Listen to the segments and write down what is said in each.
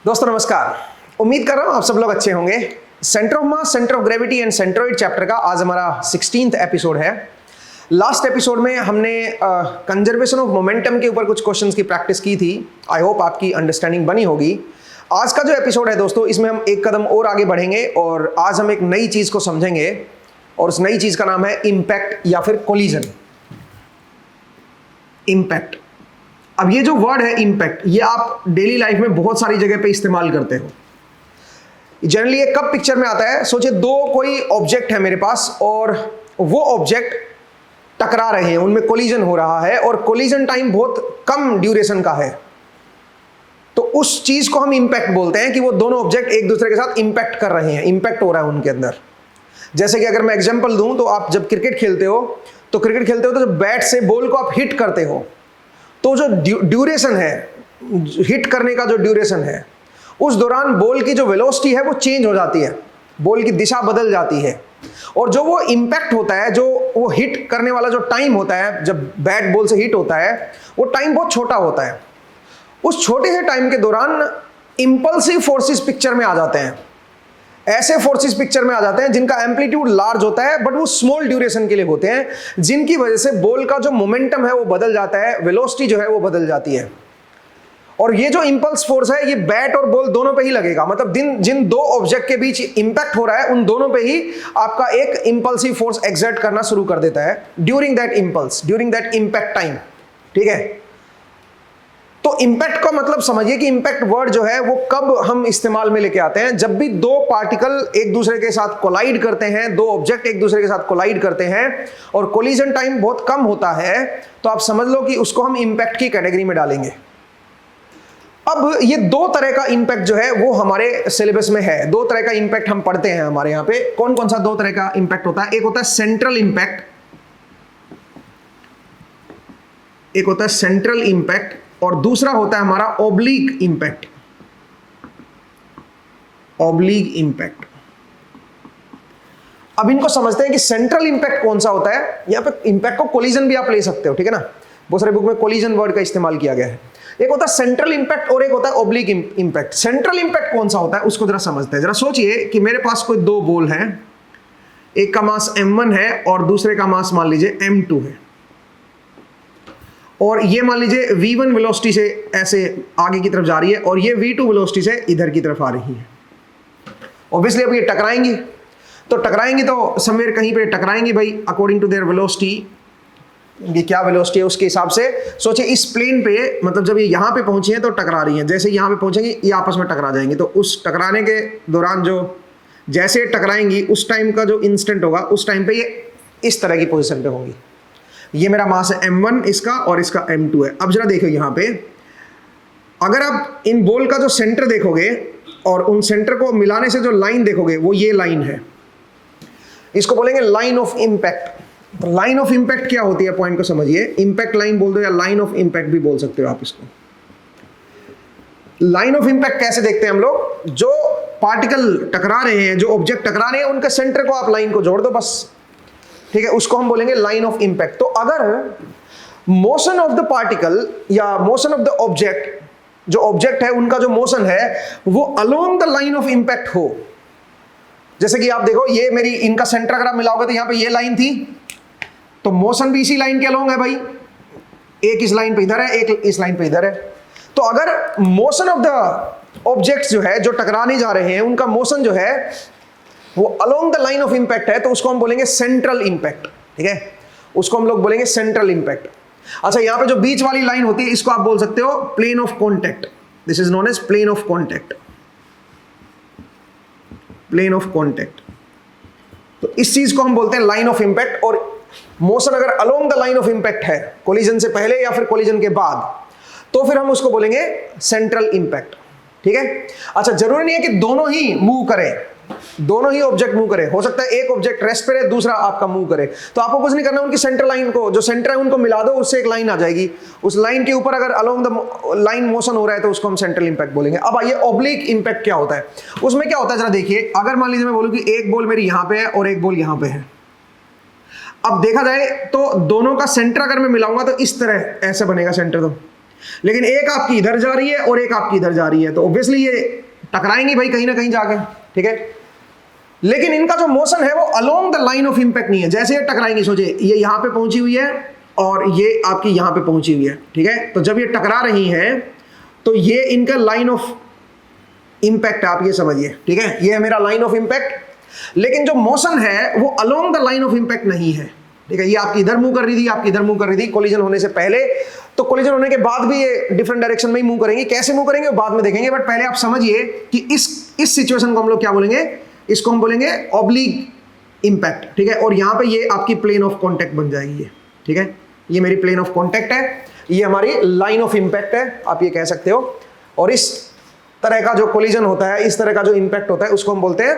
दोस्तों नमस्कार। उम्मीद कर रहा हूं आप सब लोग अच्छे होंगे। Centre of mass, centre of gravity and centroid chapter का आज हमारा 16th एपिसोड है। लास्ट एपिसोड में हमने कंजर्वेशन ऑफ मोमेंटम के ऊपर कुछ क्वेश्चंस की प्रैक्टिस की थी। आई होप आपकी अंडरस्टैंडिंग बनी होगी। आज का जो एपिसोड है दोस्तों, इसमें हम एक कदम और आगे बढ़ेंगे और आज हम एक नई चीज को समझेंगे और उस नई चीज का नाम है इम्पैक्ट या फिर कोलिजन। इम्पैक्ट, अब ये जो वर्ड है इम्पैक्ट, ये आप डेली लाइफ में बहुत सारी जगह पे इस्तेमाल करते हो। जनरली ये कब पिक्चर में आता है? सोचिए दो कोई ऑब्जेक्ट है मेरे पास और वो ऑब्जेक्ट टकरा रहे हैं, उनमें कोलिजन हो रहा है और कोलिजन टाइम बहुत कम ड्यूरेशन का है, तो उस चीज को हम इम्पैक्ट बोलते हैं कि वो दोनों ऑब्जेक्ट एक दूसरे के साथ इम्पैक्ट कर रहे हैं, इम्पैक्ट हो रहा है उनके अंदर। जैसे कि अगर मैं एग्जांपल दूं तो आप जब क्रिकेट खेलते हो तो जब बैट से बॉल को आप हिट करते हो तो जो ड्यूरेशन है, हिट करने का जो ड्यूरेशन है, उस दौरान बॉल की जो वेलोसिटी है वो चेंज हो जाती है, बॉल की दिशा बदल जाती है। और जो वो इम्पैक्ट होता है, जो वो हिट करने वाला जो टाइम होता है जब बैट बॉल से हिट होता है, वो टाइम बहुत छोटा होता है। उस छोटे से टाइम के दौरान इंपल्सिव फोर्सेस पिक्चर में आ जाते हैं। ऐसे फोर्सेस पिक्चर में आ जाते हैं जिनका एम्पलीट्यूड लार्ज होता है बट वो स्मॉल ड्यूरेशन के लिए होते हैं, जिनकी वजह से बॉल का जो मोमेंटम है वो बदल जाता है, वेलोसिटी जो है वो बदल जाती है। और ये जो इंपल्स फोर्स है ये बैट और बॉल दोनों पे ही लगेगा। मतलब जिन दो ऑब्जेक्ट के बीच इंपैक्ट हो रहा है उन दोनों पे ही आपका एक इंपल्सिव फोर्स एक्सर्ट करना शुरू कर देता है during that impulse, during that impact time. ठीक है, तो इंपैक्ट का मतलब समझिए कि इंपैक्ट वर्ड जो है वो कब हम इस्तेमाल में लेके आते हैं? जब भी दो पार्टिकल एक दूसरे के साथ कोलाइड करते हैं, दो ऑब्जेक्ट एक दूसरे के साथ कोलाइड करते हैं और कोलिजन टाइम बहुत कम होता है, तो आप समझ लो कि उसको हम इंपैक्ट की कैटेगरी में डालेंगे। अब ये दो तरह का इंपैक्ट जो है वो हमारे सिलेबस में है। दो तरह का इंपैक्ट हम पढ़ते हैं हमारे यहाँ पे। कौन कौन सा दो तरह का इंपैक्ट होता है? एक होता है सेंट्रल इंपैक्ट, एक होता है सेंट्रल इंपैक्ट और दूसरा होता है हमारा ऑब्लिक इंपैक्ट। ऑब्लिक इंपैक्ट, अब इनको समझते हैं कि सेंट्रल इंपैक्ट कौन सा होता है। यहां पे इंपैक्ट को कोलिजन भी आप ले सकते हो, ठीक है ना, बहुत सारे बुक में कोलिजन वर्ड का इस्तेमाल किया गया है। एक होता है सेंट्रल इंपैक्ट और एक होता है ऑब्लिक इंपैक्ट। सेंट्रल इंपैक्ट कौन सा होता है उसको जरा समझते हैं। जरा सोचिए कि मेरे पास कोई दो बॉल हैं, एक का मास m1 है और दूसरे का मास मान लीजिए m2 है, और ये मान लीजिए v1 वेलोसिटी से ऐसे आगे की तरफ जा रही है और ये v2 वेलोसिटी से इधर की तरफ आ रही है। ऑब्वियसली अब ये टकराएंगी, तो समवेयर कहीं पे टकराएंगी भाई, अकॉर्डिंग टू देयर वेलोसिटी। ये क्या वेलोसिटी है उसके हिसाब से सोचिए इस प्लेन पे, मतलब जब ये यहाँ पे पहुंची है तो टकरा रही है, जैसे यहाँ पे पहुंचेंगी ये आपस में टकरा जाएंगी। तो उस टकराने के दौरान जो जैसे टकराएंगी उस टाइम का जो इंस्टेंट होगा, उस टाइम पे ये इस तरह की पोजीशन पे होंगी। ये मेरा मास है m1 इसका और इसका m2 है। अब जरा देखो यहाँ पे, अगर आप इन बॉल का जो सेंटर देखोगे और उन सेंटर को मिलाने से जो लाइन देखोगे वो ये लाइन है, इसको बोलेंगे लाइन ऑफ इंपैक्ट। तो लाइन ऑफ इंपैक्ट क्या होती है, पॉइंट को समझिए। इंपैक्ट लाइन बोल दो या लाइन ऑफ इंपैक्ट भी बोल सकते हो आप इसको। लाइन ऑफ इंपैक्ट कैसे देखते हैं हम लोग? जो पार्टिकल टकरा रहे हैं, जो ऑब्जेक्ट टकरा रहे हैं, उनके सेंटर को आप लाइन को जोड़ दो बस, ठीक है, उसको हम बोलेंगे लाइन ऑफ इंपैक्ट। तो अगर मोशन ऑफ द पार्टिकल या मोशन ऑफ द ऑब्जेक्ट, जो ऑब्जेक्ट है उनका जो मोशन है वो along the line of impact हो, जैसे कि आप देखो ये मेरी, इनका सेंटर अगर आप मिलाओगे तो यहां पे ये लाइन थी, तो मोशन भी इसी लाइन के अलोंग है भाई। एक इस लाइन पे इधर है, एक इस लाइन पे इधर है। तो अगर मोशन ऑफ द ऑब्जेक्ट्स जो है, जो टकराने जा रहे हैं, उनका मोशन जो है वो along the line of impact है, तो उसको हम बोलेंगे सेंट्रल इंपैक्ट। ठीक है, उसको हम लोग बोलेंगे सेंट्रल इंपैक्ट। अच्छा, यहां पे जो बीच वाली लाइन होती है इसको आप बोल सकते हो plane of contact. This is known as plane of contact, plane of contact. तो इस चीज को हम बोलते हैं लाइन ऑफ इंपैक्ट। और मोशन अगर along the line of impact है, कोलिजन से पहले या फिर कोलिजन के बाद, तो फिर हम उसको बोलेंगे सेंट्रल इंपैक्ट। ठीक है, अच्छा, जरूरी नहीं है कि दोनों ही मूव करें, दोनों ही ऑब्जेक्ट मूव करे। हो सकता है एक ऑब्जेक्ट रेस्ट पे रहे, दूसरा आपका मूव करे, तो आपको कुछ नहीं करना, उनकी सेंटर लाइन को, जो सेंटर है उनको मिला दो, उससे एक लाइन आ जाएगी। उस लाइन के ऊपर अगर अलोंग द लाइन मोशन हो रहा है तो उसको हम सेंट्रल इंपैक्ट बोलेंगे। अब आइए ऑब्लिक इंपैक्ट क्या होता है। उसमें क्या होता है जरा देखिए, अगर मान लीजिए मैं बोलूं कि एक बॉल मेरी यहां पे है और एक बॉल यहां पे है, अब देखा जाए तो दोनों का सेंटर अगर मैं मिलाऊंगा तो इस तरह ऐसे बनेगा सेंटर। तो लेकिन एक आपकी इधर जा रही है और एक आपकी इधर जा रही है, तो ऑब्वियसली ये टकराएंगी भाई कहीं ना कहीं जाके, ठीक है। लेकिन इनका जो मोशन है वो along the line of impact नहीं है। जैसे ये टकराएंगी, सोचिए ये यहां पे पहुंची हुई है और ये आपकी यहां पे पहुंची हुई है, ठीक है। तो जब ये टकरा रही हैं तो ये इनका लाइन ऑफ इंपैक्ट आप ये समझिए, ठीक है। ये है मेरा लाइन ऑफ इंपैक्ट, लेकिन जो मोशन है वो along the line of impact नहीं है, ठीक है। ये आपकी इधर मूव कर रही थी, आपकी इधर मूव कर रही थी कोलिजन होने से पहले, तो कोलिजन होने के बाद भी ये डिफरेंट डायरेक्शन में ही मूव करेंगे। कैसे मूव करेंगे वो बाद में देखेंगे, बट पहले आप समझिए कि इस सिचुएशन को हम लोग क्या बोलेंगे, इसको हम बोलेंगे ऑब्लिक इंपैक्ट, ठीक है। और यहां पे ये आपकी प्लेन ऑफ कॉन्टैक्ट बन जाएगी ये, ठीक है। ये मेरी प्लेन ऑफ कॉन्टैक्ट है, ये हमारी लाइन ऑफ इंपैक्ट है, आप ये कह सकते हो। और इस तरह का जो कोलिजन होता है, इस तरह का जो इंपैक्ट होता है, उसको हम बोलते हैं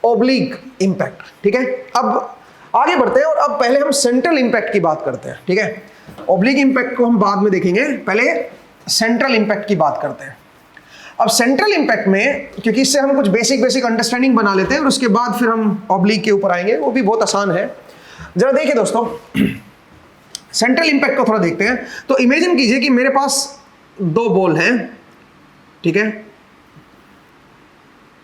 ऑब्लिक इंपैक्ट, ठीक है। अब आगे बढ़ते हैं और अब पहले हम सेंट्रल इंपैक्ट की बात करते हैं, ठीक है। ऑब्लिक इंपैक्ट को हम बाद में देखेंगे, पहले सेंट्रल इंपैक्ट की बात करते हैं। अब सेंट्रल इंपैक्ट में, क्योंकि इससे हम कुछ बेसिक अंडरस्टैंडिंग बना लेते हैं और उसके बाद फिर हम ऑब्लिक के ऊपर आएंगे, वो भी बहुत आसान है। जरा देखिए दोस्तों, सेंट्रल इंपैक्ट को थोड़ा देखते हैं। तो इमेजिन कीजिए कि मेरे पास दो बॉल हैं, ठीक है,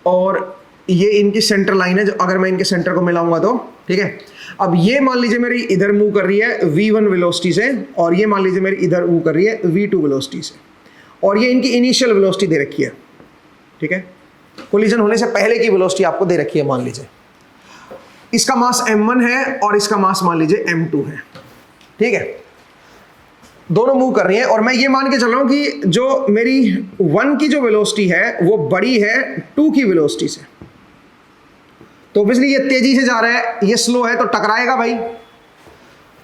और ये इनकी सेंटर लाइन है, जो अगर मैं इनके सेंटर को मिलाऊंगा तो, ठीक है। अब ये मान लीजिए मेरी इधर मूव कर रही है v1 वेलोसिटी से, और ये मान लीजिए मेरी इधर मूव कर रही है v2 वेलोसिटी से, और ये इनकी इनिशियल वेलोसिटी दे रखी है, ठीक है। कोलिजन होने से पहले की वेलोसिटी आपको दे रखी है, मान लीजिए इसका मास m1 है और इसका मास मान लीजिए m2 है, ठीक है। दोनों मूव कर रही हैं और मैं ये मान के चल रहा हूं कि जो मेरी 1 की जो वेलोसिटी है वो बड़ी है 2 की वेलोसिटी से। तो ऑब्वियसली ये तेजी से जा रहा है, ये स्लो है, तो टकराएगा भाई।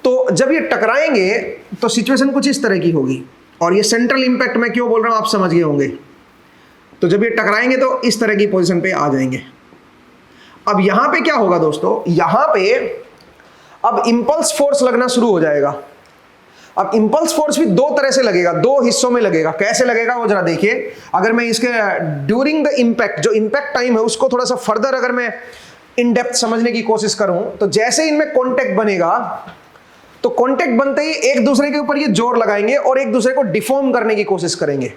तो जब ये टकराएंगे तो सिचुएशन कुछ इस तरह की होगी, और ये सेंट्रल इंपैक्ट मैं क्यों बोल रहा हूं आप समझ गए होंगे। तो जब ये टकराएंगे तो इस तरह की पोजीशन पे आ जाएंगे। अब यहां पे क्या होगा दोस्तों, यहां पे अब इंपल्स फोर्स लगना शुरू हो जाएगा। अब इंपल्स फोर्स भी दो तरह से लगेगा, दो हिस्सों में लगेगा। कैसे लगेगा वो जरा देखिए। अगर मैं इसके ड्यूरिंग द इंपैक्ट, जो इंपैक्ट टाइम है उसको थोड़ा सा फर्दर अगर मैं इन डेप्थ समझने की कोशिश करूं, तो जैसे इनमें कांटेक्ट बनेगा, तो कांटेक्ट बनते ही एक दूसरे के ऊपर ये जोर लगाएंगे और एक दूसरे को डिफॉर्म करने की कोशिश करेंगे।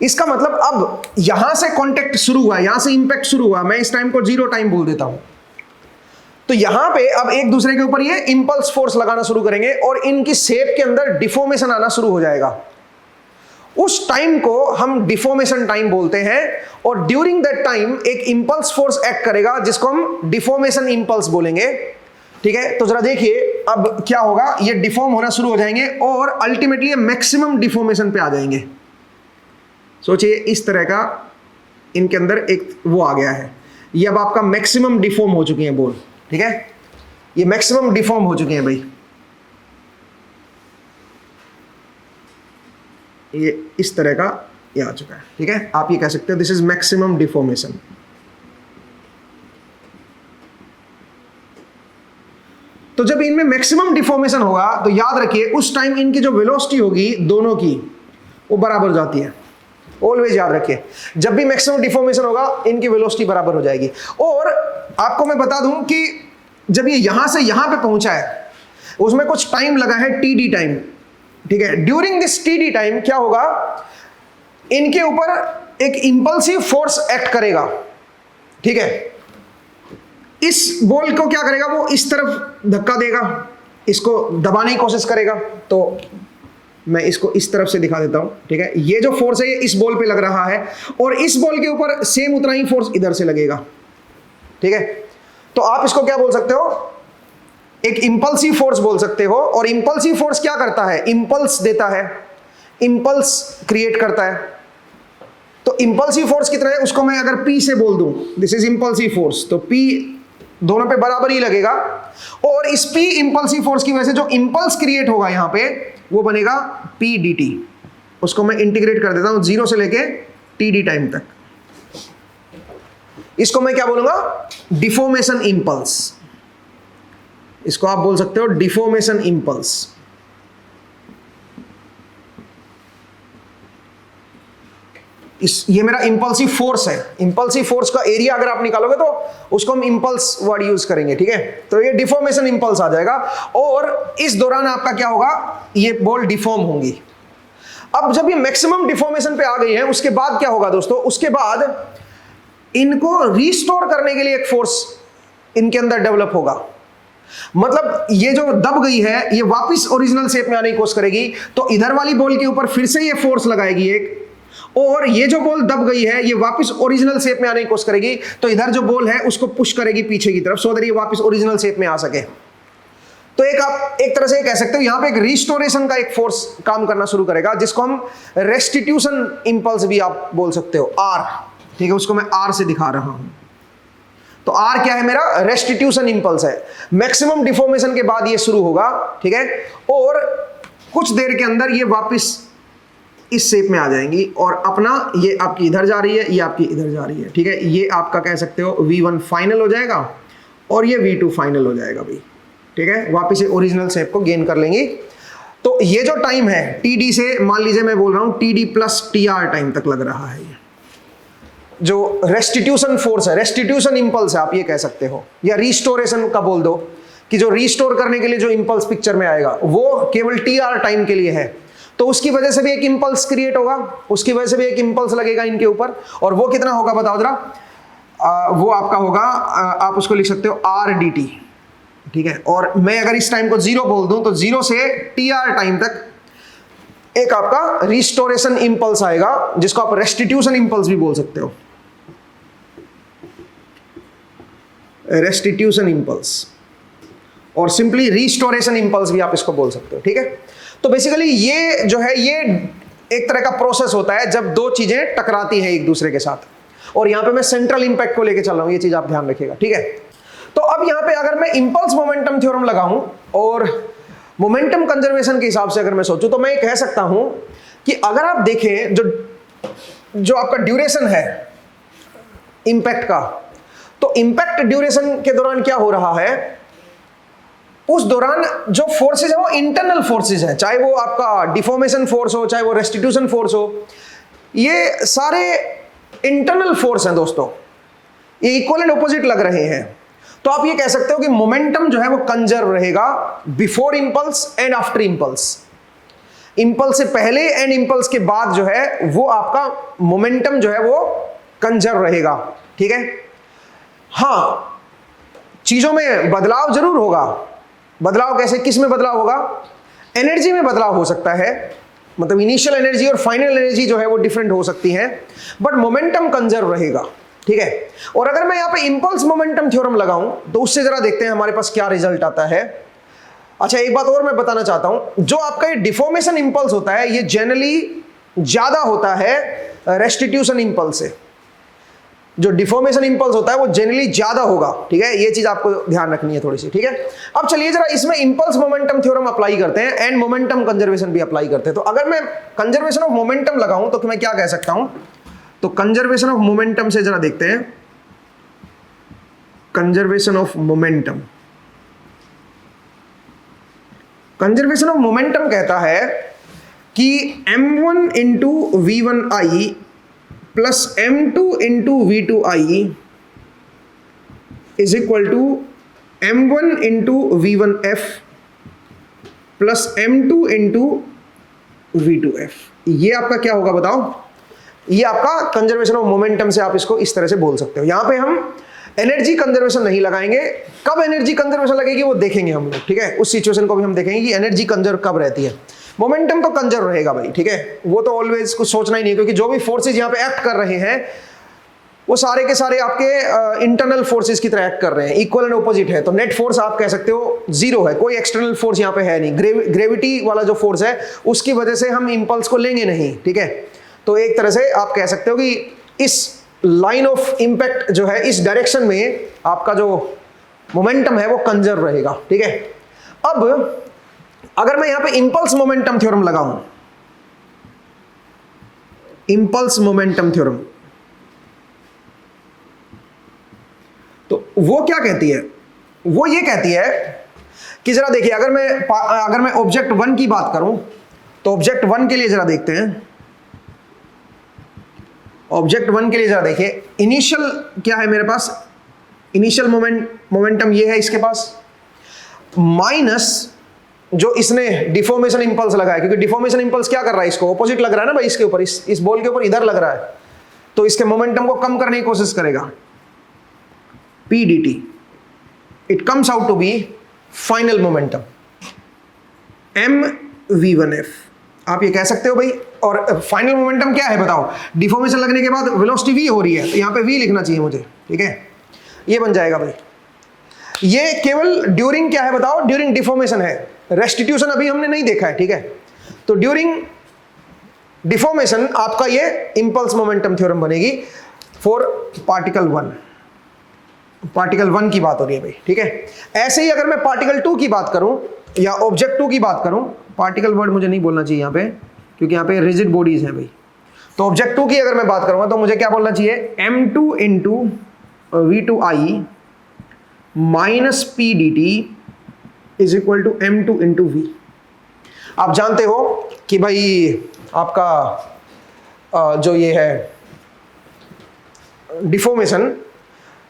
इसका मतलब अब यहां से कांटेक्ट शुरू हुआ, यहां से इंपैक्ट शुरू हुआ, मैं इस टाइम को 0 टाइम बोल देता हूं। तो यहां पे अब एक दूसरे के ऊपर ये इंपल्स फोर्स लगाना शुरू करेंगे और इनकी शेप के अंदर डिफॉर्मेशन आना शुरू हो जाएगा। उस टाइम को हम डिफॉर्मेशन टाइम बोलते हैं, और ड्यूरिंग दैट टाइम एक इंपल्स फोर्स एक्ट करेगा जिसको हम डिफॉर्मेशन इंपल्स बोलेंगे, ठीक है। तो जरा देखिए अब क्या होगा, ये डिफॉर्म होना शुरू हो जाएंगे और अल्टीमेटली मैक्सिमम डिफॉर्मेशन पे आ जाएंगे। सोचिए इस तरह का इनके अंदर एक वो आ गया है, ये अब आपका मैक्सिमम डिफॉर्म हो चुकी है बॉल, ठीक है। ये मैक्सिमम डिफॉर्म हो चुके हैं भाई, ये इस तरह का ये आ चुका है, ठीक है। आप ये कह सकते हो दिस इज मैक्सिमम डिफॉर्मेशन। तो जब इनमें मैक्सिमम डिफॉर्मेशन होगा तो याद रखिए उस टाइम इनकी जो वेलोसिटी होगी दोनों की वो बराबर हो जाती है। ऑलवेज याद रखिए, जब भी मैक्सिमम डिफॉर्मेशन होगा इनकी वेलोसिटी बराबर हो जाएगी। और आपको मैं बता दूं कि जब ये यहां से यहां पे पहुंचा है उसमें कुछ टाइम लगा है, टीडी टाइम, ठीक है। ड्यूरिंग दिस टीडी टाइम क्या होगा, इनके ऊपर एक इंपल्सिव फोर्स एक्ट करेगा, ठीक है। इस बॉल को क्या करेगा, वो इस तरफ धक्का देगा, इसको दबाने की कोशिश करेगा। तो मैं इसको इस तरफ से दिखा देता हूं, ठीक है। ये जो फोर्स है ये इस बॉल पे लग रहा है और इस बॉल के ऊपर सेम उतना ही फोर्स इधर से लगेगा, ठीक है। तो आप इसको क्या बोल सकते हो, एक इंपल्सिव फोर्स बोल सकते हो। और इंपल्सिव फोर्स क्या करता है, इंपल्स देता है, इंपल्स क्रिएट करता है। तो इंपल्सिव फोर्स कितना है उसको मैं अगर P से बोल दूं, दिस इज इंपल्सिव फोर्स, तो P दोनों पे बराबर ही लगेगा। और इस P इंपल्सिव फोर्स की वजह से जो इंपल्स क्रिएट होगा यहां पे वो बनेगा P dt। उसको मैं इंटीग्रेट कर देता हूं 0 से लेके TD टाइम तक। इसको मैं क्या बोलूंगा, डिफॉर्मेशन इंपल्स। इसको आप बोल सकते हो डिफॉर्मेशन इंपल्स। ये मेरा इंपल्सिव फोर्स है। इंपल्सिव फोर्स का एरिया अगर आप निकालोगे तो उसको हम इंपल्स वर्ड यूज करेंगे, ठीक है। तो ये डिफॉर्मेशन इंपल्स आ जाएगा और इस दौरान आपका क्या होगा, ये बॉल डिफॉर्म होंगी। अब जब ये मैक्सिमम डिफॉर्मेशन पे आ गई है, उसके बाद क्या होगा दोस्तों, उसके बाद इनको रिस्टोर करने के लिए एक फोर्स इनके अंदर डेवलप होगा। मतलब ये जो दब गई है ये वापस ओरिजिनल शेप में आने की कोशिश करेगी, तो इधर वाली बॉल के ऊपर फिर से ये फोर्स लगाएगी एक, और ये जो बॉल दब गई है ये वापस ओरिजिनल शेप में आने की कोशिश करेगी, तो इधर जो बॉल है उसको पुश करेगी पीछे की तरफ, सो दैट ये वापस ओरिजिनल शेप में आ सके। तो एक आप एक तरह से कह सकते हो यहां पे एक रिस्टोरेशन का एक फोर्स काम करना शुरू करेगा, जिसको हम रेस्टिट्यूशन इंपल्स भी आप बोल सकते हो, आर, ठीक है, उसको मैं आर से दिखा रहा हूं। तो आर क्या है मेरा, रेस्टिट्यूशन इंपल्स है। मैक्सिमम डिफॉर्मेशन के बाद ये शुरू होगा, ठीक है, और कुछ देर के अंदर ये वापस इस शेप में आ जाएंगी, और अपना ये आपकी इधर जा रही है, ये आपकी इधर जा रही है, ठीक है, ये आपका कह सकते हो V1 फाइनल हो जाएगा और ये V2 फाइनल हो जाएगा भाई, ठीक है, वापस ये ओरिजिनल शेप को गेन कर लेंगी। तो ये जो टाइम है TD से, मान लीजिए मैं बोल रहा हूं TD प्लस TR टाइम तक लग रहा है, ये जो रेस्टिट्यूशन फोर्स है, रेस्टिट्यूशन इंपल्स है आप ये कह सकते हो, या रिस्टोरेशन का बोल दो, कि जो रिस्टोर करने के लिए जो इंपल्स पिक्चर में आएगा वो केवल TR टाइम के लिए है, तो उसकी वजह से भी एक इंपल्स क्रिएट होगा, उसकी वजह से भी एक इंपल्स लगेगा इनके ऊपर, और वो कितना होगा बताओ जरा, वो आपका होगा, आप उसको लिख सकते हो RDT, ठीक है। और मैं अगर इस टाइम को 0 बोल दूं तो 0 से TR टाइम तक एक आपका रिस्टोरेशन इंपल्स आएगा, जिसको आप रेस्टिट्यूशन इंपल्स भी बोल सकते हो, रेस्टिट्यूशन इंपल्स, और सिंपली रिस्टोरेशन इंपल्स भी आप इसको बोल सकते हो, ठीक है। तो बेसिकली ये जो है ये एक तरह का प्रोसेस होता है जब दो चीजें टकराती हैं एक दूसरे के साथ, और यहां पे मैं सेंट्रल इंपैक्ट को लेके चल रहा हूं, ये चीज आप ध्यान रखिएगा, ठीक है। तो अब यहां पे अगर मैं इंपल्स मोमेंटम थ्योरम लगाऊं और मोमेंटम कंजर्वेशन के हिसाब से अगर मैं सोचूं, तो मैं कह सकता हूं कि अगर आप देखें जो आपका ड्यूरेशन है इंपैक्ट का, तो इंपैक्ट ड्यूरेशन के दौरान क्या हो रहा है, उस दौरान जो फोर्सेज है वो इंटरनल फोर्सेज है, चाहे वो आपका डिफॉर्मेशन फोर्स हो, चाहे वो रेस्टिट्यूशन फोर्स हो, ये सारे इंटरनल फोर्स हैं दोस्तों, ये इक्वल एंड ऑपोजिट लग रहे हैं। तो आप ये कह सकते हो कि मोमेंटम जो है वो कंजर्व रहेगा before impulse and after impulse, impulse से पहले एंड इंपल्स के बाद जो है वो आपका मोमेंटम जो है वो कंजर्व रहेगा, ठीक है। हाँ, चीजों में बदलाव जरूर होगा, बदलाव कैसे, किस में बदलाव होगा, एनर्जी में बदलाव हो सकता है, मतलब इनिशियल एनर्जी और फाइनल एनर्जी जो है वो डिफरेंट हो सकती है, बट मोमेंटम कंजर्व रहेगा, ठीक है। और अगर मैं यहाँ पे इंपल्स मोमेंटम थ्योरम लगाऊं तो उससे जरा देखते हैं हमारे पास क्या रिजल्ट आता है। अच्छा, एक बात और मैं बताना चाहता हूं, जो आपका ये डिफॉर्मेशन इंपल्स होता है ये जनरली ज्यादा होता है रेस्टिट्यूशन इंपल्स से, जो डिफॉर्मेशन इंपल्स होता है वो जनरली ज्यादा होगा, ठीक है, ये चीज आपको ध्यान रखनी है थोड़ी सी, ठीक है। अब चलिए जरा इसमें इंपल्स मोमेंटम थ्योरम अप्लाई करते हैं एंड मोमेंटम कंजर्वेशन भी अप्लाई करते हैं। तो अगर मैं कंजर्वेशन ऑफ मोमेंटम लगाऊं तो मैं क्या कह सकता हूं, तो कंजर्वेशन ऑफ मोमेंटम से जरा देखते हैं, conservation of momentum, conservation of momentum कहता है कि m1 into v1i plus m2 into v2i is equal to m1 into v1f plus m2 into v2f। ये आपका क्या होगा बताओ, ये आपका कंजर्वेशन ऑफ मोमेंटम से आप इसको इस तरह से बोल सकते हो। यहां पे हम एनर्जी कंजर्वेशन नहीं लगाएंगे, कब एनर्जी कंजर्वेशन लगेगी वो देखेंगे हम लोग, ठीक है, उस सिचुएशन को भी हम देखेंगे कि एनर्जी कंजर्व कब रहती है। मोमेंटम तो कंजर्व रहेगा भाई, ठीक है, वो तो ऑलवेज कुछ सोचना ही नहीं, क्योंकि जो भी फोर्सेज यहाँ पे एक्ट कर रहे हैं वो सारे के सारे आपके इंटरनल फोर्सेज की तरह एक्ट कर रहे हैं, इक्वल एंड ऑपोजिट है। तो नेट फोर्स आप कह सकते हो जीरो है, कोई एक्सटर्नल फोर्स यहाँ पे है नहीं, ग्रेविटी वाला जो फोर्स है उसकी वजह से हम इंपल्स को लेंगे नहीं, ठीक है। तो एक तरह से आप कह सकते हो कि इस लाइन ऑफ इंपैक्ट जो है इस डायरेक्शन में आपका जो मोमेंटम है वो कंजर्व रहेगा, ठीक है। अब अगर मैं यहां पे इंपल्स मोमेंटम थ्योरम लगाऊं, इंपल्स मोमेंटम थ्योरम, तो वो क्या कहती है, वो ये कहती है कि जरा देखिए, अगर मैं ऑब्जेक्ट 1 की बात करूं तो ऑब्जेक्ट 1 के लिए जरा देखते हैं, ऑब्जेक्ट 1 के लिए जरा देखिए, इनिशियल क्या है मेरे पास, इनिशियल मोमेंटम ये है इसके पास, माइनस जो इसने डिफॉर्मेशन इंपल्स लगाया, क्योंकि डिफॉर्मेशन इंपल्स क्या कर रहा है, इसको ऑपोजिट लग रहा है ना भाई, इसके ऊपर, इस बॉल के ऊपर इधर लग रहा है, तो इसके मोमेंटम को कम करने की कोशिश करेगा, p dt, it comes out to be final momentum mv1f, आप ये कह सकते हो भाई। और फाइनल मोमेंटम क्या है बताओ, डिफॉर्मेशन लगने के बाद वेलोसिटी v हो रही है, तो यहाँ पे v लिखना चाहिए मुझे, ठीक है, ये बन जाएगा भाई। ये केवल ड्यूरिंग क्या है बताओ, ड्यूरिंग डिफॉर्मेशन है, रेस्टिट्यूशन अभी हमने नहीं देखा है, ठीक है। तो ड्यूरिंग डिफॉर्मेशन आपका ये इंपल्स मोमेंटम थ्योरम बनेगी फॉर पार्टिकल 1, पार्टिकल 1 की बात हो रही है भाई, ठीक है। ऐसे ही अगर मैं पार्टिकल 2 की बात करूं या ऑब्जेक्ट 2 की बात करूं, पार्टिकल वर्ड मुझे नहीं बोलना चाहिए यहाँ पे, क्योंकि यहाँ पे रिजिड बॉडीज हैं भाई। तो ऑब्जेक्ट 2 की अगर मैं बात करूंगा तो मुझे क्या बोलना चाहिए, m2 into v2i minus p dt is equal to m2 into v। आप जानते हो कि भाई आपका जो ये है डिफॉर्मेशन,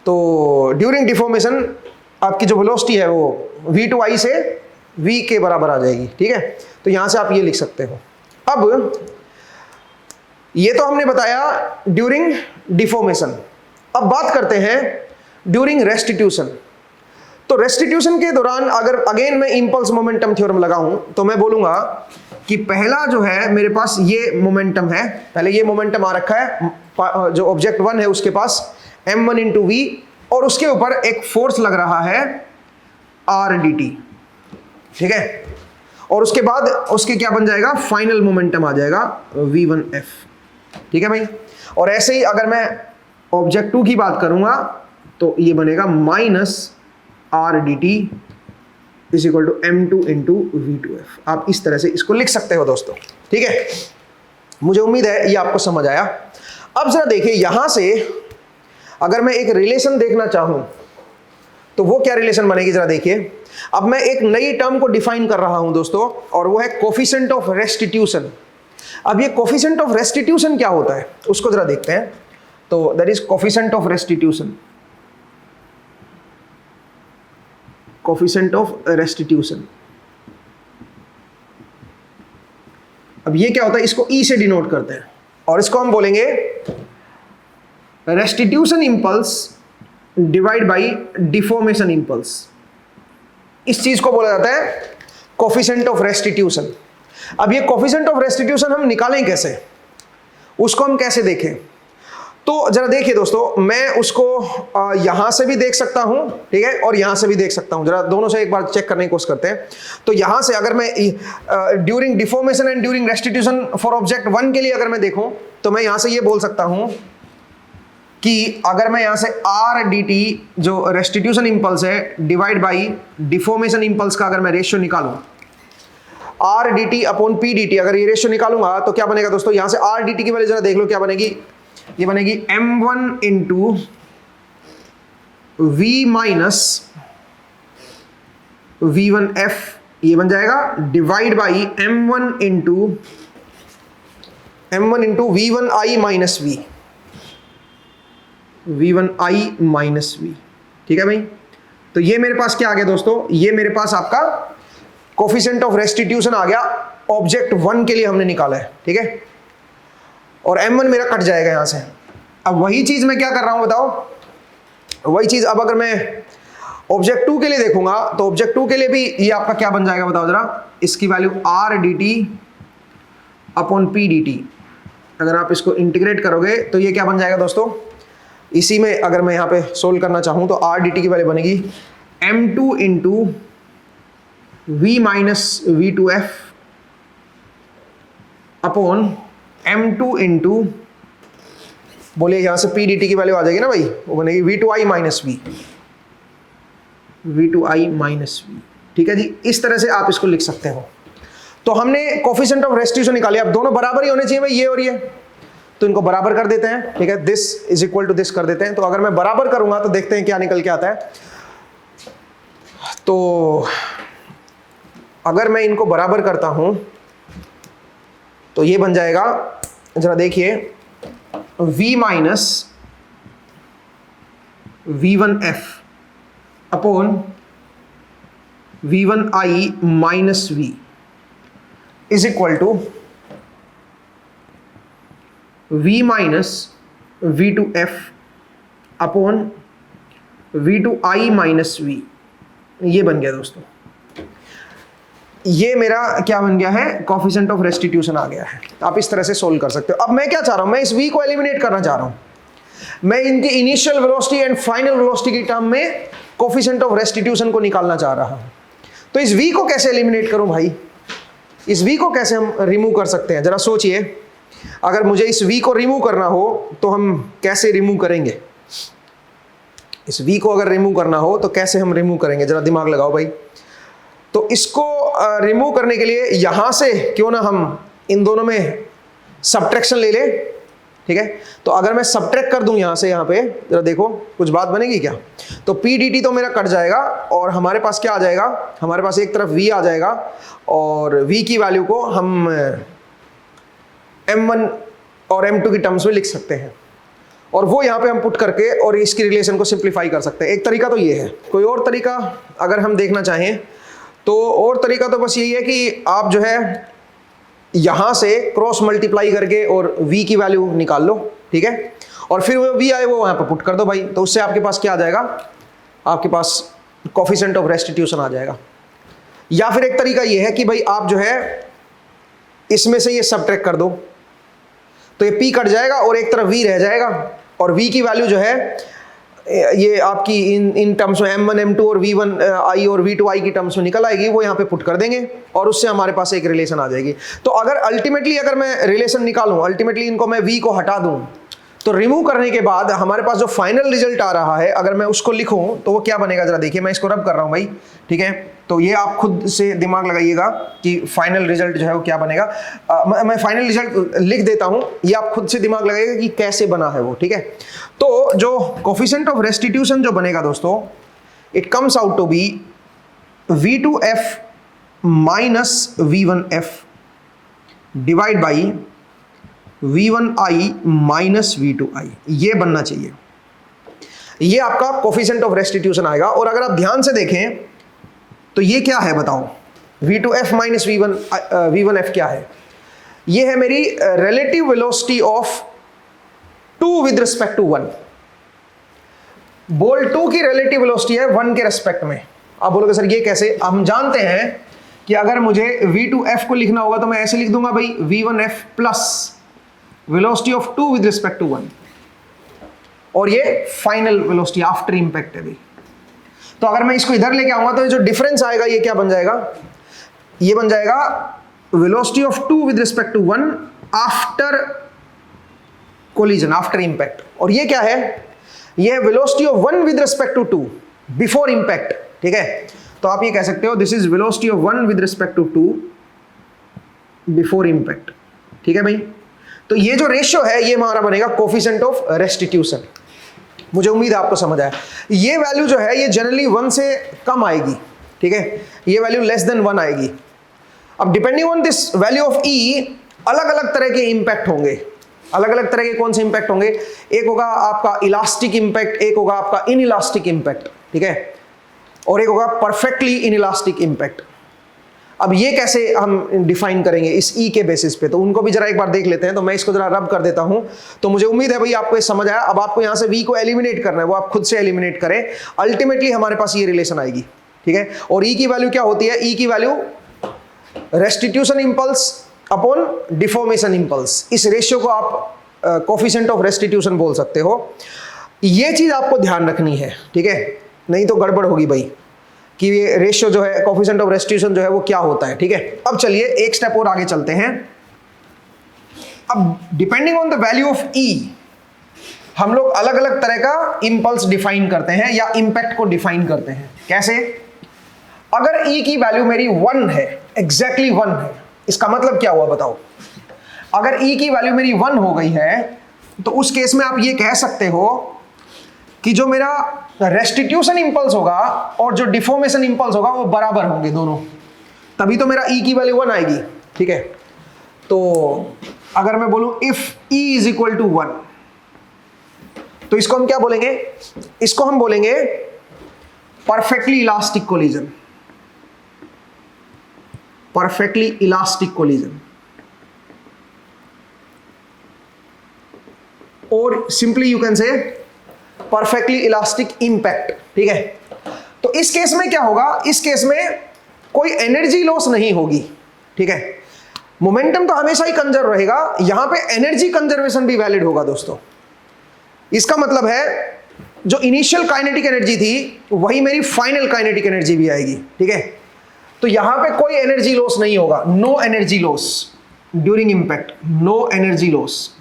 तो ड्यूरिंग डिफॉर्मेशन आपकी जो वेलोसिटी है वो v2i से v के बराबर आ जाएगी, ठीक है। तो यहां से आप ये लिख सकते हो। अब ये तो हमने बताया ड्यूरिंग डिफॉर्मेशन। अब बात करते हैं ड्यूरिंग रेस्टिट्यूशन। तो रेस्टिट्यूशन के दौरान अगर अगेन मैं इंपल्स मोमेंटम थ्योरम लगाऊं तो मैं बोलूंगा कि पहला जो है मेरे पास ये मोमेंटम है, पहले ये मोमेंटम आ रखा है, जो ऑब्जेक्ट 1 है उसके पास m1 इंटू वी, और उसके ऊपर एक फोर्स लग रहा है r dt, ठीक है। और उसके बाद उसके क्या बन जाएगा, फाइनल मोमेंटम आ जाएगा v1f, ठीक है भाई। और ऐसे ही अगर मैं ऑब्जेक्ट 2 की बात करूंगा तो ये बनेगा minus r dt is equal to m2 into v2f। आप इस तरह से इसको लिख सकते हो दोस्तों, ठीक है। मुझे उम्मीद है ये आपको समझ आया। अब जरा देखिए, यहां से अगर मैं एक रिलेशन देखना चाहूं तो वो क्या रिलेशन बनेगी, जरा देखिए। अब मैं एक नई टर्म को डिफाइन कर रहा हूं दोस्तों, और वो है कोफिशिएंट ऑफ रेस्टिट्यूशन। अब ये कोफिशिएंट ऑफ रेस्टिट्यूशन क्या होता है उसको जरा देखते हैं। तो that is coefficient of restitution, coefficient of restitution. अब ये क्या होता है, इसको ई से डिनोट करते हैं, और इसको हम बोलेंगे restitution impulse divide by deformation impulse. इस चीज को बोला जाता है कोफिशिएंट ऑफ रेस्टिट्यूशन। अब ये कोफिशिएंट ऑफ रेस्टिट्यूशन हम निकालें कैसे, उसको हम कैसे देखें, तो जरा देखिए दोस्तों, मैं उसको यहां से भी देख सकता हूं, ठीक है, और यहां से भी देख सकता हूं। जरा दोनों से एक बार चेक करने की कोशिश करते हैं। तो यहां से अगर मैं during deformation and during restitution for object 1 के लिए अगर मैं देखूं तो मैं यहां से ये बोल सकता हूं कि अगर मैं यहां से r dt जो रेस्टिट्यूशन इंपल्स है डिवाइड बाई डिफॉर्मेशन इंपल्स का अगर मैं रेशियो निकालूं, r dt upon p dt, अगर ये रेशियो निकालूंगा तो क्या बनेगा दोस्तों, यहां से r dt की वैल्यू जरा देख लो क्या बनेगी। ये बनेगी m1 into v minus v1f, ये बन जाएगा divide by m1 into v1i minus v, v1i minus v, ठीक है भाई। तो ये मेरे पास क्या आ गया दोस्तों, ये मेरे पास आपका कोफिशिएंट ऑफ रेस्टिट्यूशन आ गया, ऑब्जेक्ट 1 के लिए हमने निकाला है, ठीक है। और m1 मेरा कट जाएगा यहां से। अब वही चीज मैं क्या कर रहा हूं बताओ, वही चीज अब अगर मैं ऑब्जेक्ट 2 के लिए देखूंगा तो ऑब्जेक्ट 2 के लिए भी ये आपका क्या बन जाएगा बताओ जरा, इसकी value r dt upon p dt। अगर आप इसको इंटीग्रेट करोगे तो ये क्या बन जाएगा दोस्तों, इसी में अगर मैं यहाँ पे सोल्व करना चाहूँ तो r dt की वैल्यू बनेगी m2 into v minus v2f upon m2 into, बोलिए यहाँ से p dt की वैल्यू आ जाएगी ना भाई, वो बनेगी v2i minus v, v2i minus v, ठीक है जी। इस तरह से आप इसको लिख सकते हो। तो हमने कोफिशिएंट ऑफ रेस्टिट्यूशन निकाली। अब दोनों बराबर ही होने चाहिए भाई, ये और ये, तो इनको बराबर कर देते हैं, ठीक है। This is equal to this कर देते हैं। तो अगर मैं बराबर करूंगा तो देखते हैं क्या निकल के आता है। तो अगर मैं इनको बराबर करता हूं तो ये बन जाएगा, जरा देखिए, v minus v1f upon v1i minus v is equal to v minus v2f upon v2i minus v। ये बन गया दोस्तों, ये मेरा क्या बन गया है, कोफिशिएंट ऑफ रेस्टिट्यूशन आ गया है। आप इस तरह से सोल्व कर सकते हो। अब मैं क्या चाह रहा हूं, मैं इस v को एलिमिनेट करना चाह रहा हूं। मैं इनकी initial velocity and final velocity की टर्म में कोफिशिएंट ऑफ रेस्टिट्यूशन को निकालना चाह रहा हूं। तो इस v को कैसे एलिमिनेट करूं भाई, इस v को कैसे हम रिमूव कर सकते हैं, जरा सोचिए। अगर मुझे इस v को रिमूव करना हो तो हम कैसे रिमूव करेंगे, इस v को अगर रिमूव करना हो तो कैसे हम रिमूव करेंगे, जरा दिमाग लगाओ भाई। तो इसको रिमूव करने के लिए यहां से क्यों ना हम इन दोनों में सब्ट्रैक्शन ले लें, ठीक है। तो अगर मैं सब्ट्रैक्ट कर दूं यहां से यहां पे, जरा देखो कुछ बात बनेगी क्या। तो p dt तो मेरा कट जाएगा और हमारे पास क्या आ जाएगा, हमारे पास एक तरफ v आ जाएगा और v की वैल्यू को हम m1 और m2 की टर्म्स में लिख सकते हैं और वो यहाँ पे हम पुट करके और इसकी रिलेशन को सिंप्लीफाई कर सकते हैं। एक तरीका तो ये है। कोई और तरीका अगर हम देखना चाहें तो और तरीका तो बस यही है कि आप जो है यहाँ से क्रॉस मल्टीप्लाई करके और v की वैल्यू निकाल लो, ठीक है, और फिर वो v आए वो वहाँ पर पुट कर दो भाई। तो उससे आपके पास क्या आ जाएगा, आपके पास कोफिशिएंट ऑफ रेस्टिट्यूशन आ जाएगा। या फिर एक तरीका ये है कि भाई आप जो है इसमें से ये सब्ट्रैक्ट कर दो, तो ये p कट जाएगा और एक तरफ v रह जाएगा और v की वैल्यू जो है ये आपकी इन टर्म्स में m1 m2 और v1i और v2i की टर्म्स में निकल आएगी, वो यहाँ पे पुट कर देंगे और उससे हमारे पास एक रिलेशन आ जाएगी। तो अगर अल्टीमेटली अगर मैं रिलेशन निकालूं, अल्टीमेटली इनको मैं v को हटा दूं, तो रिमूव करने के बाद हमारे पास जो फाइनल रिजल्ट आ रहा है अगर मैं उसको लिखूं तो वो क्या बनेगा, जरा देखिए। मैं इसको रब कर रहा हूं भाई, ठीक है। तो ये आप खुद से दिमाग लगाइएगा कि फाइनल रिजल्ट जो है वो क्या बनेगा। मैं फाइनल रिजल्ट लिख देता हूं, ये आप खुद से दिमाग लगाइएगा कि कैसे बना है वो, ठीक है। तो जो कोफिशिएंट ऑफ रेस्टिट्यूशन जो बनेगा दोस्तों, it comes out to be v2f minus v1f divide by v1i minus v2i, ये बनना चाहिए। ये आपका कोफिशिएंट ऑफ रेस्टिट्यूशन आएगा। और अगर आप ध्यान से देखें तो ये क्या है बताओ, v2f माइनस v1f क्या है, ये है मेरी relative velocity of 2 with respect to 1। Ball 2 की रिलेटिव वेलोसिटी है 1 के रेस्पेक्ट में। आप बोलोगे सर ये कैसे, हम जानते हैं कि अगर मुझे v2f को लिखना होगा तो मैं ऐसे लिख दूंगा भाई v1f plus velocity of 2 with respect to 1, और ये फाइनल वेलोसिटी आफ्टर इंपैक्ट है भाई। तो अगर मैं इसको इधर लेके आऊंगा तो ये जो डिफरेंस आएगा ये क्या बन जाएगा, ये बन जाएगा velocity of 2 with respect to 1 after collision, after impact. और ये क्या है, ये है velocity of 1 with respect to 2 before impact, ठीक है। तो आप ये कह सकते हो this is velocity of 1 with respect to 2 before impact, ठीक है भाई। तो ये जो रेशियो है ये हमारा बनेगा कोफिशिएंट ऑफ रेस्टिट्यूशन। मुझे उम्मीद है आपको समझ आया। ये वैल्यू जो है ये जनरली 1 से कम आएगी, ठीक है, ये वैल्यू लेस देन 1 आएगी। अब depending on this value of e अलग अलग तरह के इंपैक्ट होंगे। अलग अलग तरह के कौन से इंपैक्ट होंगे, एक होगा आपका इलास्टिक इंपैक्ट, एक होगा आपका इनइलास्टिक इंपैक्ट, ठीक है, और एक होगा परफेक्टली इनइलास्टिक इंपैक्ट। अब ये कैसे हम डिफाइन करेंगे इस ई के बेसिस पे, तो उनको भी जरा एक बार देख लेते हैं। तो मैं इसको जरा रब कर देता हूं। तो मुझे उम्मीद है भाई आपको ये समझ आया। अब आपको यहां से वी को एलिमिनेट करना है, वो आप खुद से एलिमिनेट करें, अल्टीमेटली हमारे पास ये रिलेशन आएगी, ठीक है। और ई की वैल्यू क्या होती है, ई की value restitution impulse upon deformation impulse. इस रेशियो को आप कोफिशिएंट ऑफ रेस्टिट्यूशन बोल सकते हो। ये चीज आपको ध्यान रखनी है, ठीक है, नहीं तो गड़बड़ होगी भाई कि ये रेशियो जो है कोफिशिएंट ऑफ रेस्टिट्यूशन जो है वो क्या होता है, ठीक है। अब चलिए एक स्टेप और आगे चलते हैं। अब depending on the value of e हम लोग अलग अलग तरह का इंपल्स डिफाइन करते हैं या इंपैक्ट को डिफाइन करते हैं। कैसे, अगर ई की वैल्यू मेरी 1 है, एग्जैक्टली 1 है, इसका मतलब क्या हुआ बताओ। अगर ई की वैल्यू मेरी 1 हो गई है तो उस केस में आप ये कह सकते हो कि जो मेरा रेस्टिट्यूशन इंपल्स होगा और जो डिफॉर्मेशन इंपल्स होगा वो बराबर होंगे दोनों, तभी तो मेरा ई की वैल्यू 1 आएगी, ठीक है। तो अगर मैं बोलूं if e is equal to 1, तो इसको हम क्या बोलेंगे, इसको हम बोलेंगे perfectly elastic collision. Perfectly elastic collision, और simply you can say perfectly elastic impact. ठीक है, तो इस केस में क्या होगा, इस केस में कोई एनर्जी लॉस नहीं होगी। ठीक है, मोमेंटम तो हमेशा ही कंजर्व रहेगा, यहां पे एनर्जी कंजर्वेशन भी वैलिड होगा दोस्तों। इसका मतलब है जो इनिशियल काइनेटिक एनर्जी थी वही मेरी फाइनल काइनेटिक एनर्जी भी आएगी। ठीक है, तो यहां पे कोई एनर्जी लॉस नहीं होगा, no energy loss during impact, no energy loss,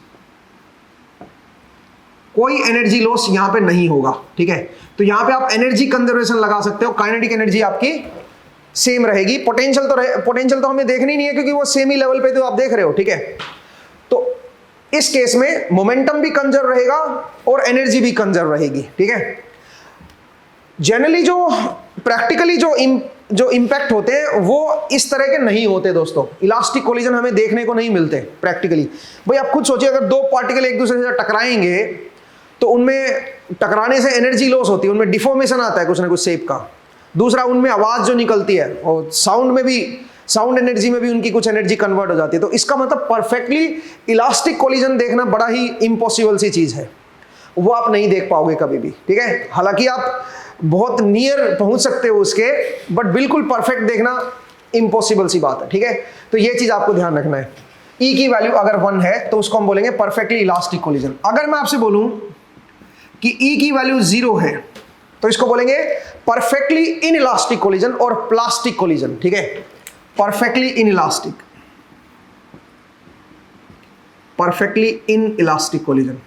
कोई एनर्जी लॉस यहां पे नहीं होगा। ठीक है, तो यहां पे आप एनर्जी कंजर्वेशन लगा सकते हो, काइनेटिक एनर्जी आपकी सेम रहेगी। पोटेंशियल तो हमें देखनी नहीं है क्योंकि वो सेम ही लेवल पे तो आप देख रहे हो। ठीक है, तो इस केस में मोमेंटम भी कंजर्व रहेगा और एनर्जी भी कंजर्व रहेगी। ठीक है, जनरली जो प्रैक्टिकली जो इंपैक्ट होते हैं वो इस तरह के नहीं होते दोस्तों। इलास्टिक कोलिजन हमें देखने को नहीं मिलते प्रैक्टिकली। भाई आप खुद सोचिए, अगर दो पार्टिकल एक दूसरे से टकराएंगे तो उनमें टकराने से एनर्जी लॉस होती है, उनमें डिफॉर्मेशन आता है कुछ ना कुछ शेप का। दूसरा, उनमें आवाज जो निकलती है और साउंड एनर्जी में भी उनकी कुछ एनर्जी कन्वर्ट हो जाती है। तो इसका मतलब परफेक्टली इलास्टिक कोलिजन देखना बड़ा ही इम्पॉसिबल सी चीज है, वो आप नहीं देख पाओगे कभी भी। ठीक है, हालांकि आप बहुत नियर पहुंच सकते हो उसके, बट बिल्कुल परफेक्ट देखना इम्पॉसिबल सी बात है। ठीक है, तो ये चीज आपको ध्यान रखना है। ई की वैल्यू अगर 1 है तो उसको हम बोलेंगे परफेक्टली इलास्टिक कोलिजन। अगर मैं आपसे बोलूं कि ई की वैल्यू 0 है तो इसको बोलेंगे परफेक्टली इन इलास्टिक कोलिजन और प्लास्टिक कोलिजन। ठीक है, perfectly inelastic, perfectly inelastic collision.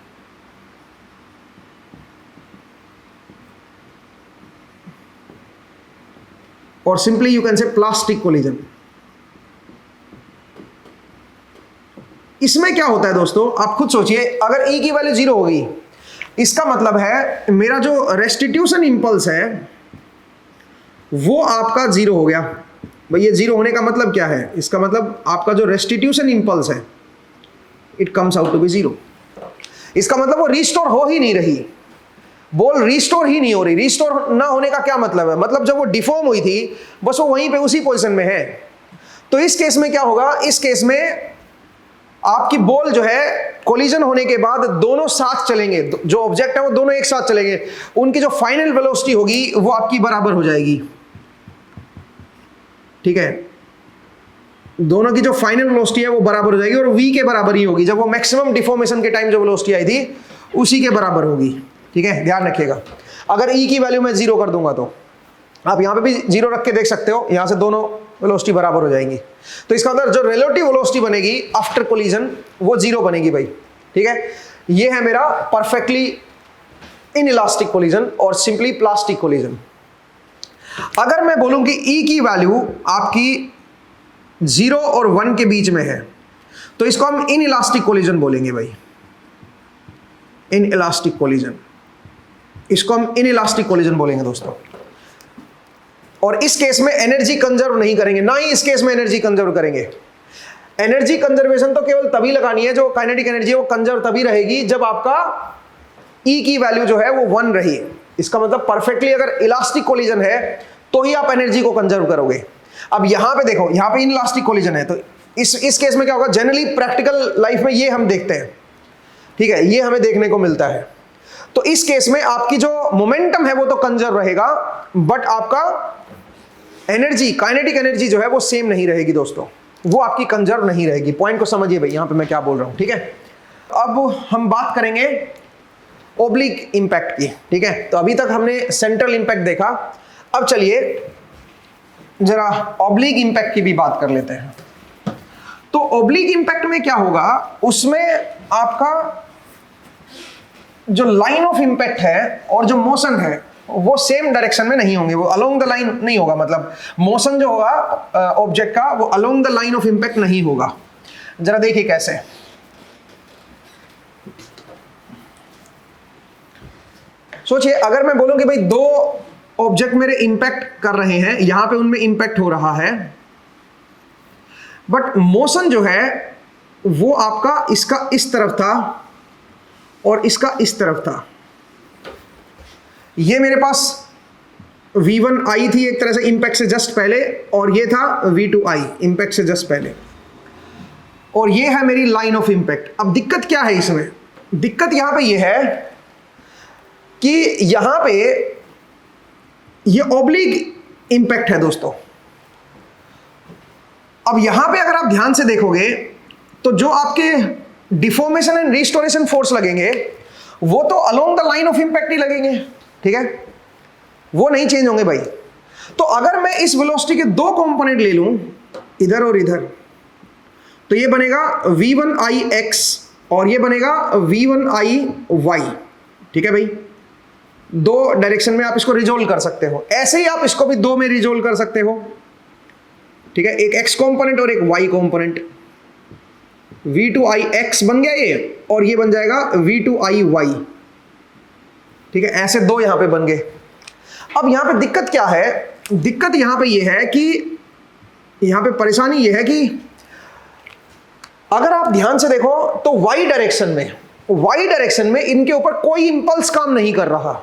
और simply you can say plastic collision. इसमें क्या होता है दोस्तों, आप खुद सोचिए, अगर ई की वैल्यू 0 होगी इसका मतलब है मेरा जो रेस्टिट्यूशन इंपल्स है वो आपका 0 हो गया। भाई ये 0 होने का मतलब क्या है, इसका मतलब आपका जो रेस्टिट्यूशन इंपल्स है it comes out to be 0। इसका मतलब वो रिस्टोर हो ही नहीं रही, बॉल रिस्टोर ही नहीं हो रही। रिस्टोर ना होने का क्या मतलब है, मतलब जब वो डिफॉर्म हुई थी बस वो वहीं पे उसी पोजीशन में है। तो इस केस में क्या होगा, इस केस में आपकी बॉल जो है कोलिजन होने के बाद दोनों साथ चलेंगे, जो ऑब्जेक्ट है वो दोनों एक साथ चलेंगे, उनकी जो फाइनल वेलोसिटी होगी वो आपकी बराबर हो जाएगी। ठीक है, दोनों की जो फाइनल वेलोसिटी है वो बराबर हो जाएगी और v के बराबर ही होगी। जब वो मैक्सिमम डिफॉर्मेशन के टाइम जो वेलोसिटी आई थी उसी के बराबर होगी। ठीक है, ध्यान रखिएगा। अगर e की वैल्यू मैं 0 कर दूंगा तो आप यहां पे भी 0 रख के देख सकते हो, यहां से दोनों वेलोसिटी बराबर हो जाएंगी। तो इसका मतलब जो रिलेटिव वेलोसिटी बनेगी आफ्टर कोलिजन वो 0 बनेगी भाई। ठीक है, ये है मेरा परफेक्टली इन इलास्टिक कोलिजन और सिंपली प्लास्टिक कोलिजन। अगर मैं बोलूं कि E की वैल्यू आपकी 0 और 1 के बीच में है तो इसको हम इन इलास्टिक कोलिजन बोलेंगे भाई, इन इलास्टिक कोलिजन। इसको हम इन इलास्टिक कोलिजन बोलेंगे दोस्तों। और इस केस में एनर्जी कंजर्व नहीं करेंगे, ना ही इस केस में एनर्जी कंजर्व करेंगे। एनर्जी कंजर्वेशन तो केवल तभी लगानी है, जो काइनेटिक एनर्जी है वो कंजर्व तभी रहेगी जब आपका E की वैल्यू जो है वो 1 रही। इसका मतलब परफेक्टली अगर इलास्टिक कोलिजन है तो ही आप एनर्जी को कंजर्व करोगे। अब यहां पे देखो, यहां पे इन इलास्टिक कोलिजन है तो इस केस में क्या होगा, जनरली प्रैक्टिकल लाइफ में ये हम देखते हैं। ठीक है, ये हमें देखने को मिलता है। तो इस केस में आपकी जो मोमेंटम है वो तो कंजर्व रहेगा, बट आपका एनर्जी, काइनेटिक एनर्जी जो है वो सेम नहीं रहेगी दोस्तों, वो आपकी कंजर्व नहीं रहेगी। पॉइंट को समझिए भाई, यहां पे मैं क्या बोल रहा हूं। ठीक है, अब हम बात करेंगे ओब्लिक इंपैक्ट की। ठीक है, तो अभी तक हमने सेंट्रल इंपैक्ट देखा, अब चलिए जरा ऑब्लिक इंपैक्ट की भी बात कर लेते हैं। तो ऑब्लिक इंपैक्ट में क्या होगा, उसमें आपका जो लाइन ऑफ इंपैक्ट है और जो मोशन है वो सेम डायरेक्शन में नहीं होंगे, वो अलोंग द लाइन नहीं होगा। मतलब मोशन जो होगा ऑब्जेक्ट का वो along the line of impact नहीं होगा। जरा देखिए कैसे। सोचिए, अगर मैं बोलूं कि भाई दो ऑब्जेक्ट मेरे इंपैक्ट कर रहे हैं, यहां पे उनमें इंपैक्ट हो रहा है, बट मोशन जो है वो आपका इसका इस तरफ था और इसका इस तरफ था। ये मेरे पास V1I थी एक तरह से इम्पैक्ट से जस्ट पहले, और ये था V2I इम्पैक्ट से जस्ट पहले, और ये है मेरी लाइन ऑफ इम्पैक्ट। अब दिक्कत क्या है इसमें? दिक्कत यहां पे ये है कि यहां पे ये ऑब्लिक इम्पैक्ट है दोस्तों। अब यहां पे अगर आप ध्यान से देखोगे तो जो आपके डिफॉर्मेशन एंड रिस्टोरेशन फोर्स लगेंगे वो तो along the line of impact ही लगेंगे, ठीक है, वो नहीं चेंज होंगे भाई। तो अगर मैं इस वेलोसिटी के दो कंपोनेंट ले लूं, इधर और इधर, तो ये बनेगा V1IX और ये बनेगा V1IY, ठीक है भाई। दो डायरेक्शन में आप इसको रिजोल्व कर सकते हो, ऐसे ही आप इसको भी दो में रिजोल्व कर सकते हो, ठीक है, एक X कंपोनेंट और एक Y कंपोनेंट। V2IX बन गया ये, और ये बन जाएगा V2IY, ठीक है, ऐसे दो यहां पे बन गए। अब यहां पे दिक्कत क्या है? दिक्कत यहां पे ये है कि यहां पे परेशानी ये है कि अगर आप ध्यान से देखो तो Y डायरेक्शन में इनके ऊपर कोई इंपल्स काम नहीं कर रहा।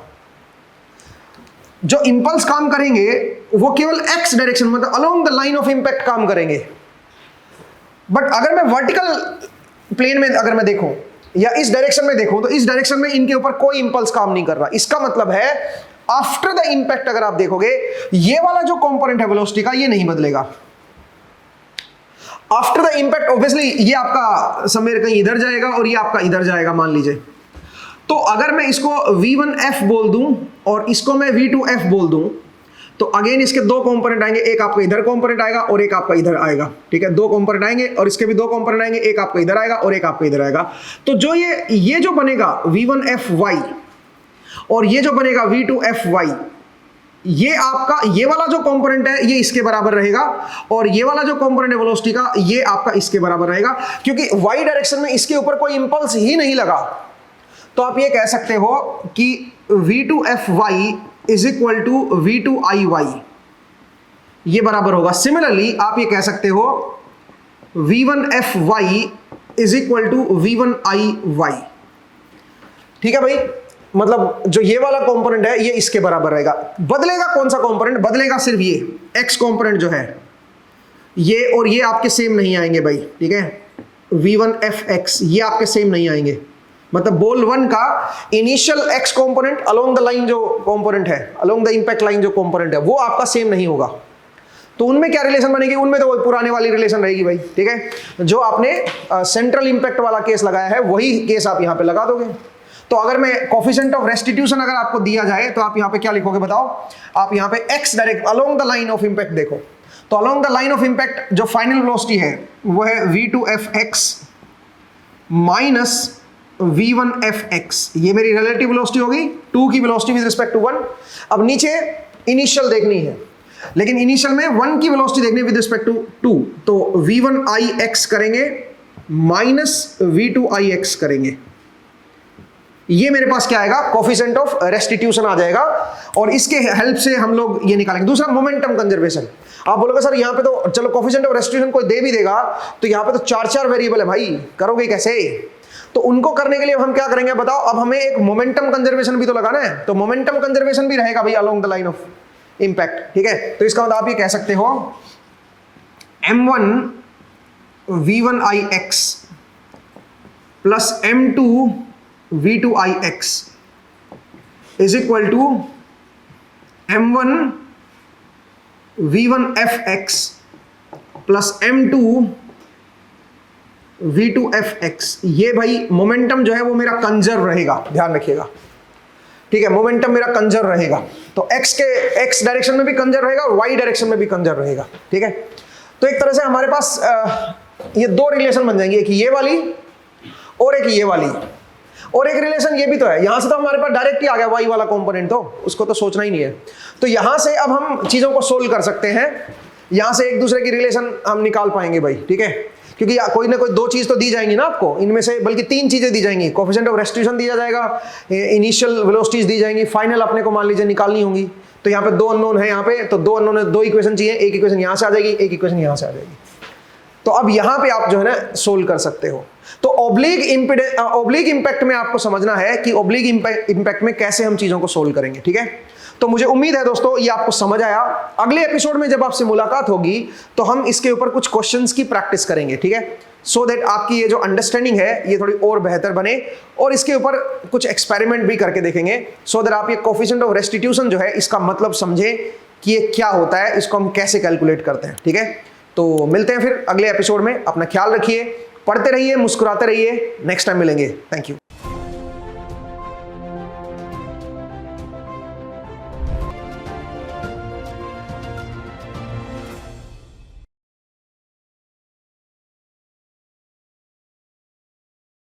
जो इंपल्स काम करेंगे वो केवल X डायरेक्शन, मतलब along the line of impact काम करेंगे। बट अगर मैं वर्टिकल प्लेन में अगर मैं देखूं या इस डायरेक्शन में देखूं, तो इस डायरेक्शन में इनके ऊपर कोई इंपल्स काम नहीं कर रहा। इसका मतलब है आफ्टर द इंपैक्ट अगर आप देखोगे, ये वाला जो कंपोनेंट है वेलोसिटी का, ये नहीं बदलेगा। आफ्टर द इंपैक्ट ऑब्वियसली ये आपका समवेयर कहीं इधर जाएगा और ये आपका इधर जाएगा, मान लीजिए। तो अगर मैं इसको V1F बोल दूं और इसको मैं V2F बोल दूं, तो अगेन इसके दो कंपोनेंट आएंगे, एक आपका इधर कंपोनेंट आएगा और एक आपका इधर आएगा, ठीक है, दो कंपोनेंट आएंगे और इसके भी दो कंपोनेंट आएंगे, एक आपका इधर आएगा और एक आपका इधर आएगा। तो जो ये जो बनेगा V1FY और ये जो बनेगा V2FY, ये आपका ये वाला जो कंपोनेंट है ये इसके बराबर रहेगा, और ये वाला जो कंपोनेंट है वेलोसिटी का ये आपका इसके बराबर रहेगा, क्योंकि Y डायरेक्शन में इसके ऊपर कोई इंपल्स ही नहीं लगा। तो आप ये कह सकते हो कि V2FY is equal to V2IY, ये बराबर होगा। सिमिलरली आप ये कह सकते हो V1FY is equal to V1IY, ठीक है भाई। मतलब जो ये वाला कंपोनेंट है ये इसके बराबर रहेगा। बदलेगा कौन सा कंपोनेंट? बदलेगा सिर्फ ये X कंपोनेंट जो है, ये और ये आपके सेम नहीं आएंगे भाई, ठीक है। V1FX ये आपके सेम नहीं आएंगे। मतलब बोल 1 का initial X component along the line जो कंपोनेंट है, अलोंग द इंपैक्ट लाइन जो कंपोनेंट है, वो आपका सेम नहीं होगा। तो उनमें क्या रिलेशन बनेगी? उनमें तो वही पुराने वाली रिलेशन रहेगी भाई, ठीक है। जो आपने सेंट्रल इंपैक्ट वाला केस लगाया है वही केस आप यहां पे लगा दोगे। तो अगर मैं कोफिशिएंट ऑफ रेस्टिट्यूशन अगर आपको दिया जाए तो आप यहां पे क्या लिखोगे बताओ? आप यहां पे X direct along the line of impact देखो, तो along the line of impact जो फाइनल वेलोसिटी है वो है V2FX माइनस V1FX, ये मेरी रिलेटिव वेलोसिटी होगी, 2 की वेलोसिटी विद रिस्पेक्ट टू 1। अब नीचे इनिशियल देखनी है, लेकिन इनिशियल में 1 की वेलोसिटी देखनी है विद रिस्पेक्ट टू 2, तो V1IX करेंगे माइनस V2IX करेंगे। ये मेरे पास क्या आएगा? कोफिशिएंट ऑफ रेस्टिट्यूशन आ जाएगा, और इसके हेल्प से हम लोग ये निकालेंगे। दूसरा मोमेंटम कंजर्वेशन। आप बोलोगे सर यहाँ पे तो चलो कोफिशिएंट ऑफ रेस्टिट्यूशन कोई दे भी देगा, तो यहाँ पे तो 4 वेरिएबल है भाई, करोगे कैसे? तो उनको करने के लिए हम क्या करेंगे बताओ? अब हमें एक मोमेंटम कंजर्वेशन भी तो लगाना है, तो मोमेंटम कंजर्वेशन भी रहेगा भाई along the line of impact, ठीक है। तो इसका मतलब आप ये कह सकते हो M1 V1IX plus M2 V2IX is equal to M1 V1FX plus M2 V2FX। ये भाई मोमेंटम जो है वो मेरा कंजर्व रहेगा, ध्यान रखिएगा, ठीक है। मोमेंटम मेरा कंजर्व रहेगा, तो X डायरेक्शन में भी कंजर्व रहेगा और Y डायरेक्शन में भी कंजर्व रहेगा, ठीक है। तो एक तरह से हमारे पास ये दो रिलेशन बन जाएंगी, एक ये वाली और एक ये वाली। और एक रिलेशन ये भी तो है, यहां से तो हमारे पास डायरेक्ट ही आ गया Y वाला कंपोनेंट, तो उसको तो सोचना ही नहीं है। तो यहां से अब हम चीजों को सोल्व कर सकते हैं, यहां से एक दूसरे की रिलेशन हम निकाल पाएंगे भाई, ठीक है। क्योंकि कोई ना कोई दो चीज तो दी जाएंगी ना आपको, इनमें से बल्कि 3 चीजें दी जाएंगी। कोफिशिएंट ऑफ रेस्टिट्यूशन दिया जाएगा, इनिशियल वेलोसिटीज दी जाएंगी, फाइनल अपने को मान लीजिए निकालनी होंगी। तो यहाँ पे 2 अननोन है, यहाँ पे तो 2 अननोन है, 2 इक्वेशन चाहिए, एक इक्वेशन यहाँ से आ जाएगी, एक इक्वेशन यहाँ से आ जाएगी। तो अब यहाँ पे आप जो है ना सोल्व कर सकते हो। तो ऑब्लिक इंपैक्ट में आपको समझना है कि ऑब्लिक इंपैक्ट में कैसे हम चीजों को सोल्व करेंगे, ठीक है। तो मुझे उम्मीद है दोस्तों ये आपको समझ आया। अगले एपिसोड में जब आपसे मुलाकात होगी तो हम इसके ऊपर कुछ क्वेश्चंस की प्रैक्टिस करेंगे, ठीक है, सो दैट आपकी ये जो अंडरस्टैंडिंग है ये थोड़ी और बेहतर बने, और इसके ऊपर कुछ एक्सपेरिमेंट भी करके देखेंगे सो दैट आप ये कोफिशिएंट ऑफ रेस्टिट्यूशन जो है इसका मतलब समझें कि ये क्या होता है, इसको हम कैसे कैलकुलेट करते हैं, ठीक है। तो मिलते हैं फिर अगले एपिसोड में, अपना ख्याल रखिए, पढ़ते रहिए, मुस्कुराते रहिए, नेक्स्ट टाइम मिलेंगे। Thank you.